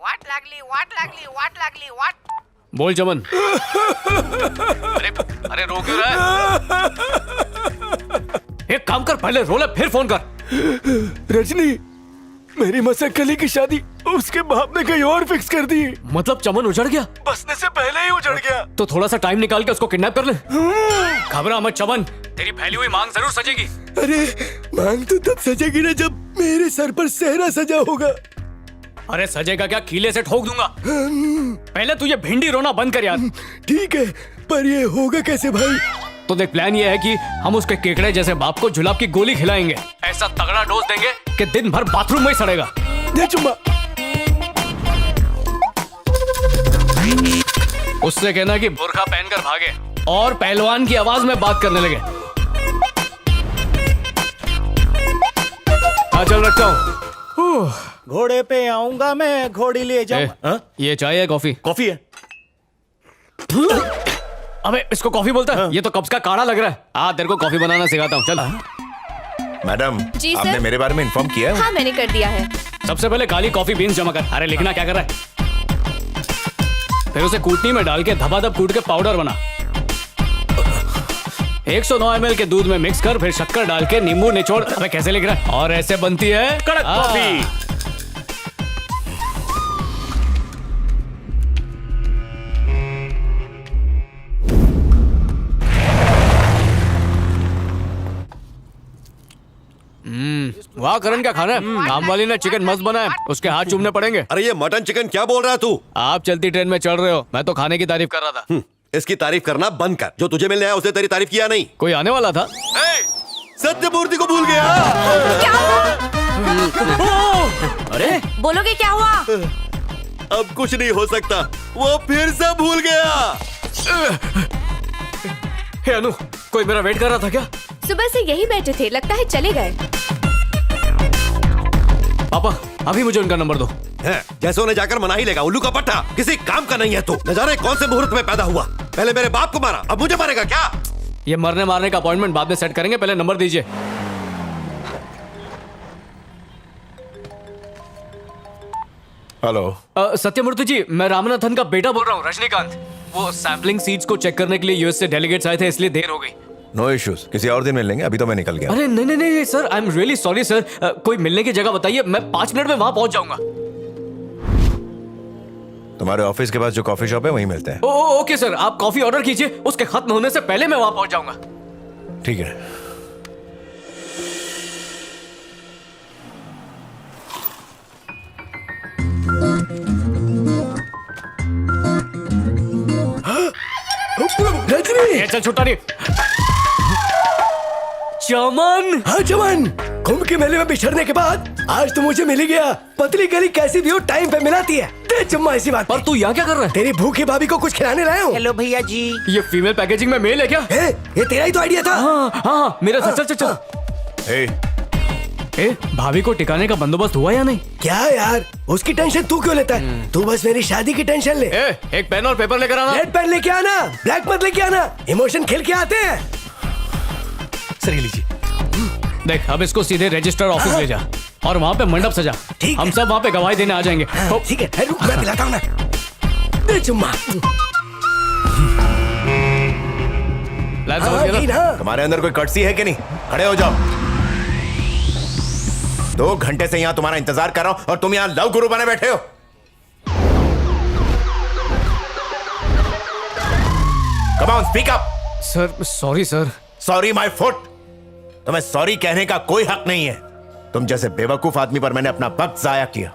वाट लागली बोल चमन। अरे रो क्यों रहा है? एक काम कर, पहले रोले फिर फोन कर। रजनी, मेरी मसक्कली की शादी उसके बाप ने कहीं और फिक्स कर दी। मतलब चमन उजड़ गया? बसने से पहले ही उजड़ गया। तो थोड़ा सा टाइम निकाल के उसको किडनैप कर ले। घबरा मत चमन, तेरी फैली हुई मांग जरूर सजेगी। अरे मांग तो तब सजेगी ना जब मेरे सर पर सेहरा सजा होगा। अरे सजेगा क्या, कीले से ठोक दूंगा। पहले तू ये भिंडी रोना बंद कर यार। ठीक है, पर ये होगा कैसे भाई? तो देख, प्लान ये है कि हम उसके केकड़े जैसे बाप को जुलाब की गोली खिलाएंगे। ऐसा तगड़ा डोज देंगे कि दिन भर बाथरूम में ही सड़ेगा। दे चुम्मा। उससे कहना कि बुर्का पहनकर भागे और पहलवान की आवाज में बात करने लगे। हाँ चल रखता हूँ। घोड़े पे आऊंगा मैं, घोड़ी ले जाऊंगा। ये चाय है कॉफी? कॉफी है। अबे इसको कॉफी बोलता है? ये तो कब्ज का काढ़ा लग रहा है। तेरे को कॉफी बनाना सिखाता हूँ, चल। मैडम, जी आपने सर। मेरे बारे में इन्फॉर्म किया है? हाँ मैंने कर दिया है। सबसे पहले काली कॉफी बीन्स जमा कर। अरे लिखना क्या कर रहा है? फिर उसे कूटनी में डाल के धबाधब कूट के पाउडर बना। 109 ml के दूध में मिक्स कर, फिर शक्कर डाल के नींबू निचोड़। अबे कैसे लिख रहा है? और ऐसे बनती है कड़क कॉफी। वाह करण, क्या खाना है? काम वाली ने चिकन मस्त बनाया है, उसके हाथ चूमने पड़ेंगे। अरे ये मटन चिकन क्या बोल रहा है तू? आप चलती ट्रेन में चढ़ रहे हो, मैं तो खाने की तारीफ कर रहा था। इसकी तारीफ करना बंद कर। जो तुझे मिलने आया उसने तेरी तारीफ किया नहीं। कोई आने वाला था? सत्यमूर्ति को भूल गया। क्या हुआ? अरे बोलोगे क्या हुआ? अब कुछ नहीं हो सकता, वो फिर से भूल गया। हे अनु, कोई मेरा वेट कर रहा था क्या? सुबह से यही बैठे थे, लगता है चले गए। पापा अभी मुझे उनका नंबर दो। है, जैसे उन्हें जाकर मना ही लेगा। उल्लू का पट्टा, किसी काम का नहीं है तू। न जाने कौन से मुहूर्त में पैदा हुआ। पहले मेरे बाप को मारा, अब मुझे मारेगा क्या? ये मरने मारने का अपॉइंटमेंट बाद में सेट करेंगे, पहले नंबर दीजिए। हेलो। सत्यमूर्ति जी, मैं रामनाथन का बेटा बोल रहा हूँ, रजनीकांत। वो सैम्पलिंग सीड्स को चेक करने के लिए यूएस से डेलीगेट्स आए थे, इसलिए देर हो गई। नो इश्यूज, किसी और दिन मिल लेंगे, अभी तो मैं निकल गया। अरे नहीं नहीं नहीं sir, I am really sorry sir. कोई मिलने की जगह बताइए, मैं 5 मिनट में वहां पहुंच जाऊंगा। तुम्हारे ऑफिस के पास जो कॉफी शॉप है वहीं मिलते हैं। ओके सर, आप कॉफी ऑर्डर कीजिए, उसके खत्म होने से पहले मैं वहां पहुंच जाऊंगा। ठीक है। रजनी। चल छुट्टा नहीं। चमन। हाँ चमन, कुंभ के मेले में बिछड़ने के बाद आज तो मुझे मिल ही गया। पतली गली कैसी भी हो टाइम पे मिलाती है। दे चुम्मा इसी बात पर तू यहाँ क्या कर रहा है? तेरी भूखी भाभी को कुछ खिलाने लाया हूँ। हेलो भैया जी। ये फीमेल पैकेजिंग में मेल है क्या? ये तेरा ही तो आइडिया था। हाँ मेरा चल चल चल। भाभी को टिकाने का बंदोबस्त हुआ या नहीं? क्या यार, उसकी टेंशन तू क्यों लेता है? तू बस मेरी शादी की टेंशन ले। एक पेन और पेपर लेकर आना। रेड पेन लेके आना, ब्लैक मत लेके आना, इमोशन खेल के आते हैं। सर लीजिए। देख, अब इसको सीधे रजिस्टर ऑफिस ले जा और वहाँ पे मंडप सजा। ठीक हम है। सब वहाँ पे गवाही देने आ जाएंगे। ठीक है, रुक मैं पिलाता हूँ ना। दे चुम्मा। लाइन समझ गया ना? तुम्हारे अंदर कोई कर्टसी है कि नहीं? खड़े हो जाओ। 2 घंटे से यहाँ तुम्हारा इंतजार कर रहा हूँ और तुम यहाँ लव गुरु बने बैठे हो। Come on, speak up. Sir sorry sir. Sorry my foot. तुम्हें सॉरी कहने का कोई हक नहीं है। तुम जैसे बेवकूफ आदमी पर मैंने अपना वक्त जाया किया।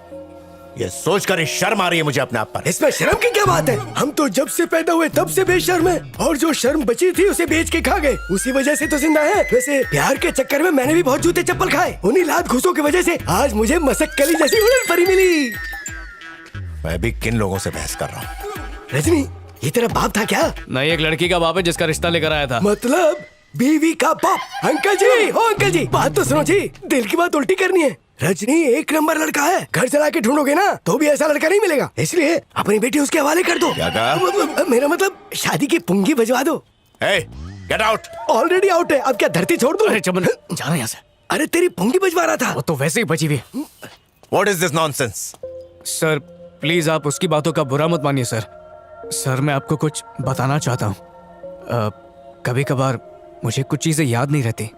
ये सोचकर ही शर्म आ रही है मुझे अपने आप पर। इसमें शर्म की क्या बात है? हम तो जब से पैदा हुए तब से बेशर्म है, और जो शर्म बची थी उसे बेच के खा गए, उसी वजह से तो जिंदा है। वैसे प्यार के चक्कर में मैंने भी बहुत जूते चप्पल खाए, उन्हीं लात घुसों की वजह से आज मुझे मसक्कली जैसी उड़न परी मिली। मैं भी किन लोगों से बहस कर रहा हूँ? रजनी, ये तेरा बाप था क्या? नहीं, एक लड़की का बाप है जिसका रिश्ता लेकर आया था। मतलब बीवी का बाप? अंकल जी, हो अंकल जी, बात तो सुनो जी, दिल की बात उल्टी करनी है। रजनी एक नंबर लड़का है, घर चला के ढूंढोगे ना तो भी ऐसा लड़का नहीं मिलेगा, इसलिए अपनी बेटी उसके हवाले कर दो। क्या कहा? मेरा मतलब शादी की पुंगी बजवा दो। Hey, get out! Already out है, अब क्या धरती छोड़ दूं? अरे चमन, जाना यहाँ से। अरे तेरी पुंगी बजवा रहा था। वो तो वैसे ही बची हुई है। What is this nonsense? Sir, please आप उसकी बातों का बुरा मत मानिए सर। सर मैं आपको कुछ बताना चाहता हूँ। कभी कभार मुझे कुछ चीजें याद नहीं रहती।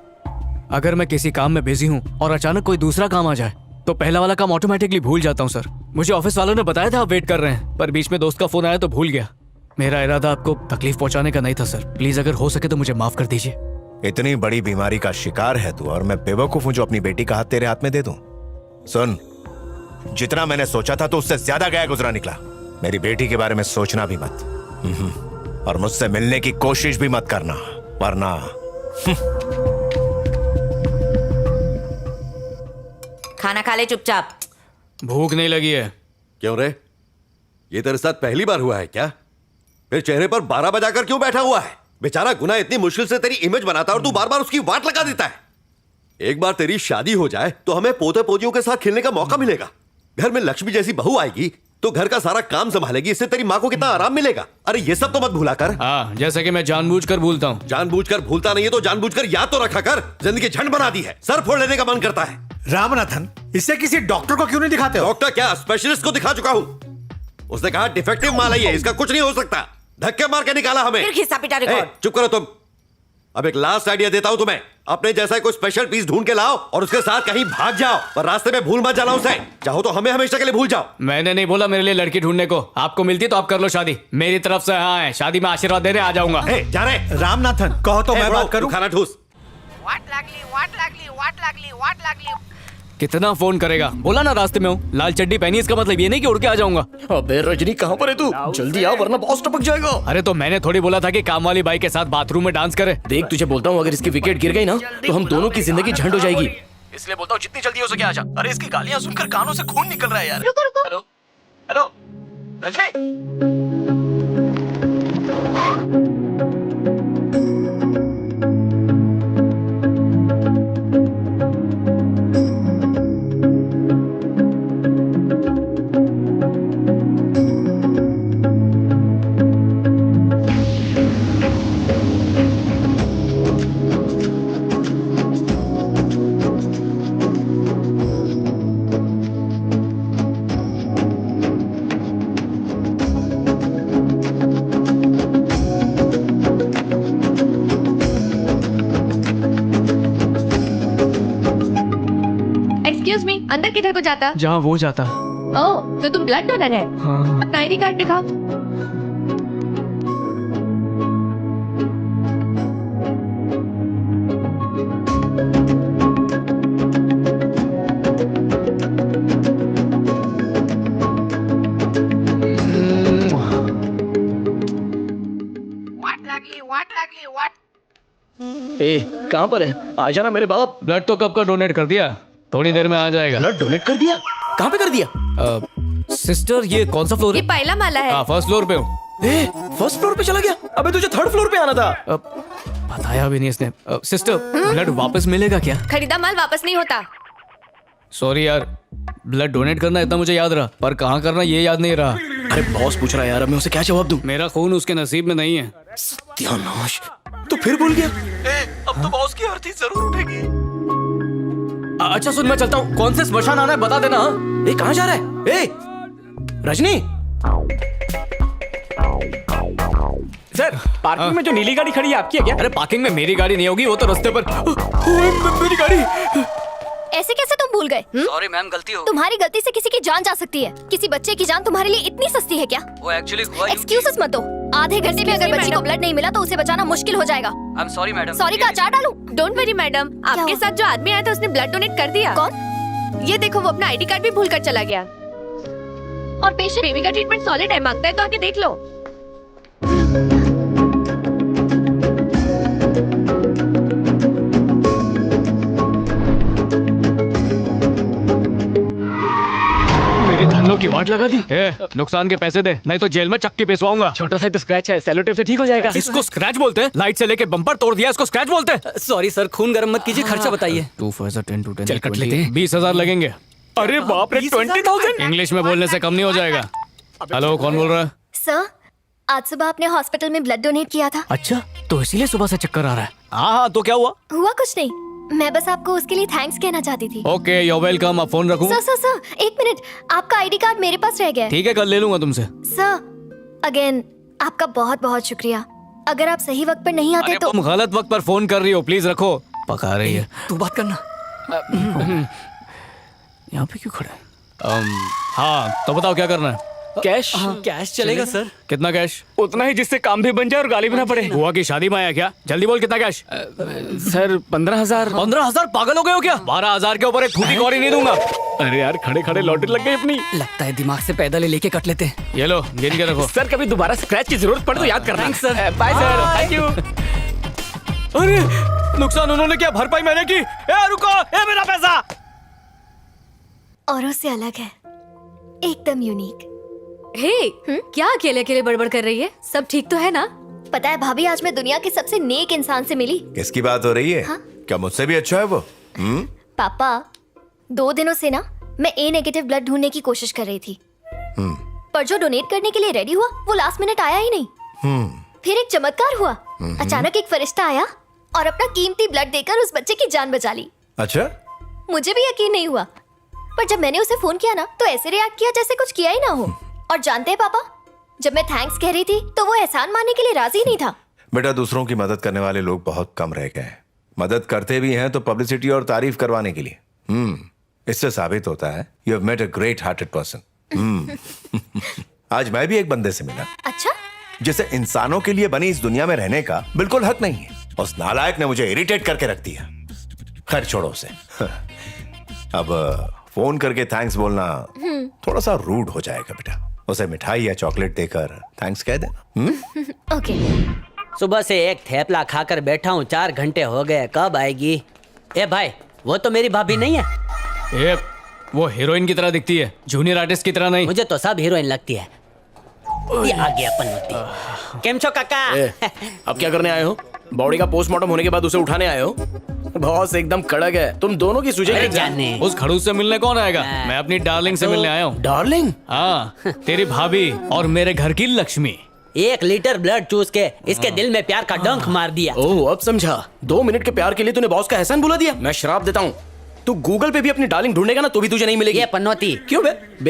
अगर मैं किसी काम में बिजी हूँ और अचानक कोई दूसरा काम आ जाए तो पहला वाला काम ऑटोमेटिकली भूल जाता हूँ सर। मुझे ऑफिस वालों ने बताया था आप वेट कर रहे हैं, पर बीच में दोस्त का फोन आया तो भूल गया। मेरा इरादा आपको तकलीफ पहुंचाने का नहीं था सर। प्लीज अगर हो सके तो मुझे माफ कर दीजिए। इतनी बड़ी बीमारी का शिकार है तू और मैं बेवकूफ हूं जो अपनी बेटी का हाथ तेरे हाथ में दे दूं। सुन, जितना मैंने सोचा था तो उससे ज्यादा गया गुजरा निकला। मेरी बेटी के बारे में सोचना भी मत। और मुझसे मिलने की कोशिश भी मत करना, वरना खाना खा ले चुपचाप। भूख नहीं लगी है। क्यों रे, ये तेरे साथ पहली बार हुआ है क्या? फिर चेहरे पर 12 बजाकर क्यों बैठा हुआ है? बेचारा गुना इतनी मुश्किल से तेरी इमेज बनाता है और तू बार बार उसकी वाट लगा देता है। एक बार तेरी शादी हो जाए तो हमें पोते पोतियों के साथ खेलने का मौका मिलेगा। घर में लक्ष्मी जैसी बहू आएगी तो घर का सारा काम संभालेगी। इससे तेरी माँ को कितना आराम मिलेगा। अरे ये सब तो मत भूला कर। हाँ, जैसे कि मैं जानबूझकर भूलता हूँ। जानबूझकर भूलता नहीं है तो जानबूझकर याद तो रखा कर। जिंदगी झंड बना दी है, सर फोड़ लेने का मन करता है। रामनाथन, इसे किसी डॉक्टर को क्यों नहीं दिखाते हो? डॉक्टर क्या, स्पेशलिस्ट को दिखा चुका हूं। उसने कहा डिफेक्टिव माल है, इसका कुछ नहीं हो सकता। धक्के मार के निकाला हमें। फिर खिस्सा पिटा रिकॉर्ड। चुप करो तुम। अब एक लास्ट आइडिया देता हूं तुम्हें। अपने जैसा कोई स्पेशल पीस ढूंढ के लाओ और उसके साथ कहीं भाग जाओ, पर रास्ते में भूल मत जाना उसे। चाहो तो हमें हमेशा के लिए भूल जाओ। मैंने नहीं बोला मेरे लिए लड़की ढूंढने को। आपको मिलती तो आप कर लो शादी। मेरी तरफ से हाँ है, शादी में आशीर्वाद देने आ जाऊंगा। जा रहे। रामनाथन, कहो तो मैं बात करूं? खाना ठूस। वाट लागली। कितना फोन करेगा? बोला ना रास्ते में हूँ। लाल चड्डी पहनी, इसका मतलब ये नहीं कि उड़ के आ जाऊंगा। अबे रजनी, कहाँ पर है तू? जल्दी आ वरना बॉस टपक जाएगा। अरे तो मैंने थोड़ी बोला था कि काम वाली बाई के साथ बाथरूम में डांस करे। देख तुझे बोलता हूँ, अगर इसकी विकेट गिर गई ना तो हम दोनों की जिंदगी झंड हो जाएगी। इसलिए बोलता हूँ जितनी जल्दी हो सके आजा। अरे इसकी गालियाँ सुनकर कानों से खून निकल रहा है यार। रुको। हेलो रजनी। एक्सक्यूज मी, अंदर किधर को जाता? जहाँ वो जाता। ओह, तो तुम ब्लड डोनर है? हाँ। अपना आईडी कार्ड दिखाओ। ए, कहाँ पर है? आ जाना मेरे बाप। ब्लड तो कब का डोनेट कर दिया, थोड़ी देर में आ जाएगा। ब्लड डोनेट कर दिया? कहाँ पे कर दिया? सिस्टर ये कौन सा फ्लोर ये है? पहला माला है। हाँ, फर्स्ट फ्लोर पे हूँ। ए, फर्स्ट फ्लोर पे चला गया? अबे तुझे थर्ड फ्लोर पे आना था। बताया भी नहीं इसने। सिस्टर ब्लड वापस मिलेगा क्या? खरीदा माल वापस नहीं होता। सॉरी यार, ब्लड डोनेट करना इतना मुझे याद रहा, पर कहाँ करना ये याद नहीं रहा। अरे बॉस पूछ रहा है यार, अब मैं उसे क्या जवाब दूं? मेरा खून उसके नसीब में नहीं है। सत्यानाश, तो फिर भूल गया। अब तो बॉस की अर्थी जरूर उठेगी। अच्छा सुन, मैं चलता हूँ। कौन से स्मशान आना है बता देना। ए, कहाँ जा रहा है? ए, रजनी। सर, पार्किंग में जो नीली गाड़ी खड़ी है आपकी है क्या? अरे पार्किंग में मेरी गाड़ी नहीं होगी, वो तो रास्ते पर। मेरी गाड़ी। ऐसे कैसे तुम भूल गए? सॉरी मैम, गलती हो। तुम्हारी गलती से किसी की जान जा सकती है। किसी बच्चे की जान तुम्हारे लिए इतनी सस्ती है क्या? वो एक्चुअली एक्सक्यूजेस मत दो। आधे घंटे में अगर बच्ची को ब्लड नहीं मिला तो उसे बचाना मुश्किल हो जाएगा। I am sorry madam. Sorry का अचार डालूं? डोंट वरी मैडम, आपके हुआ? साथ जो आदमी आया था उसने ब्लड डोनेट कर दिया। कौन? ये देखो, वो अपना आईडी कार्ड भी भूल कर चला गया। और पेशेंट बेबी का ट्रीटमेंट सॉलिड है, मांगता है तो आके देख लो। मेरी धनों की वाट लगा दी। नुकसान के पैसे दे, नहीं तो जेल में चक्की पेशवाऊंगा। छोटा सा तो स्क्रैच है, सेलो टेप से ठीक हो जाएगा। इसको स्क्रैच बोलते हैं? लाइट से लेके बम्पर तोड़ दिया, इसको स्क्रैच बोलते हैं? सॉरी सर, खून गर्म मत कीजिए, खर्चा बताइए। 2 for 10 to 10 चल कट लेते हैं। 20,000 लगेंगे। अरे बाप रे, 20,000? इंग्लिश में बोलने से कम नहीं हो जाएगा। हेलो, कौन बोल रहा है? सर, आज सुबह आपने हॉस्पिटल में ब्लड डोनेट किया था। अच्छा, तो इसीलिए सुबह से चक्कर आ रहा है। हाँ हाँ, तो क्या हुआ? हुआ कुछ नहीं, मैं बस आपको उसके लिए थैंक्स कहना चाहती थी। Okay you welcome. अब फोन रखूं? सर एक मिनट, आपका आईडी कार्ड मेरे पास रह गया है। ठीक है, कल ले लूंगा तुमसे। सर अगेन आपका बहुत बहुत शुक्रिया। अगर आप सही वक्त पर नहीं आते अरे तो तुम गलत वक्त पर फोन कर रही हो, प्लीज रखो। पका रही है। तू बात करना। यहाँ पे क्यों खड़े? हाँ तो बताओ क्या करना है? कैश कैश चलेगा सर। कितना कैश? उतना ही जिससे काम भी बन जाए और गाली भी ना पड़े। बुआ की शादी में आया क्या? जल्दी बोल कितना कैश? सर 15,000। 15,000? पागल हो गए हो क्या? 12,000 के ऊपर एक फूटी कौड़ी नहीं दूंगा। अरे यार खड़े खड़े लॉटरी लग गई अपनी। लगता है दिमाग से पैदल लेके कट लेते हैं। ये लो गिन के रखो। सर कभी दोबारा स्क्रैच की जरूरत पड़े तो याद करना। Thanks sir. Bye sir. Thank you. अरे नुकसान उन्होंने किया, भरपाई मैंने की। ए रुको, ए मेरा पैसा। औरों से अलग है, एकदम यूनिक। हे क्या अकेले अकेले बड़बड़ कर रही है? सब ठीक तो है ना? पता है भाभी, आज मैं दुनिया के सबसे नेक इंसान से मिली। किसकी बात हो रही है? हाँ? क्या मुझसे भी अच्छा है वो? पापा 2 दिनों से ना मैं ए नेगेटिव ब्लड ढूंढने की कोशिश कर रही थी, पर जो डोनेट करने के लिए रेडी हुआ वो लास्ट मिनट आया ही नहीं। फिर एक चमत्कार हुआ। अचानक एक फरिश्ता आया और अपना कीमती ब्लड देकर उस बच्चे की जान बचा ली। अच्छा, मुझे भी यकीन नहीं हुआ, पर जब मैंने उसे फोन किया ना तो ऐसे रिएक्ट किया जैसे कुछ किया ही ना हो। और जानते हैं पापा, जब मैं थैंक्स कह रही थी तो वो एहसान मानने के लिए राजी नहीं था। बेटा दूसरों की मदद करने वाले लोग बहुत कम रह गए हैं। मदद करते भी हैं तो पब्लिसिटी और तारीफ करवाने के लिए। इससे साबित होता है you have met a great hearted person. आज मैं भी एक बंदे से मिला अच्छा? जिसे इंसानों के लिए बनी इस दुनिया में रहने का बिल्कुल हक नहीं है। उस नालायक ने मुझे इरिटेट करके रख दिया। खैर छोड़ो उसे। अब फोन करके थैंक्स बोलना थोड़ा सा रूड हो जाएगा बेटा। उसे मिठाई या चॉकलेट देकर थैंक्स कह देना। ओके। सुबह से एक थेपला खाकर बैठा हूँ, 4 घंटे हो गए, कब आएगी? ए भाई वो तो मेरी भाभी नहीं है। ए वो हीरोइन की तरह दिखती है, जूनियर आर्टिस्ट की तरह नहीं। मुझे तो सब हीरोइन लगती है। ये आ गया पन्नौती। केम छो काका? अब क्या करने आए हो? बॉडी का पोस्टमार्टम होने के बाद उसे उठाने आए हो? बॉस एकदम कड़क है, तुम दोनों की सुझे। जाने उस खड़ूस से मिलने कौन आएगा? मैं अपनी डार्लिंग से मिलने आया हूँ। डार्लिंग? हाँ, तेरी भाभी और मेरे घर की लक्ष्मी। 1 लीटर ब्लड चूस के इसके दिल में प्यार का डंक मार दिया। ओह अब समझा। 2 मिनट के प्यार के लिए तूने बॉस का एहसान भुला दिया। मैं श्राप देता हूँ, तू गूगल पे भी अपनी डार्लिंग ढूंढेगा ना तो भी तुझे नहीं मिलेगी। ये पन्नौती क्यों बे?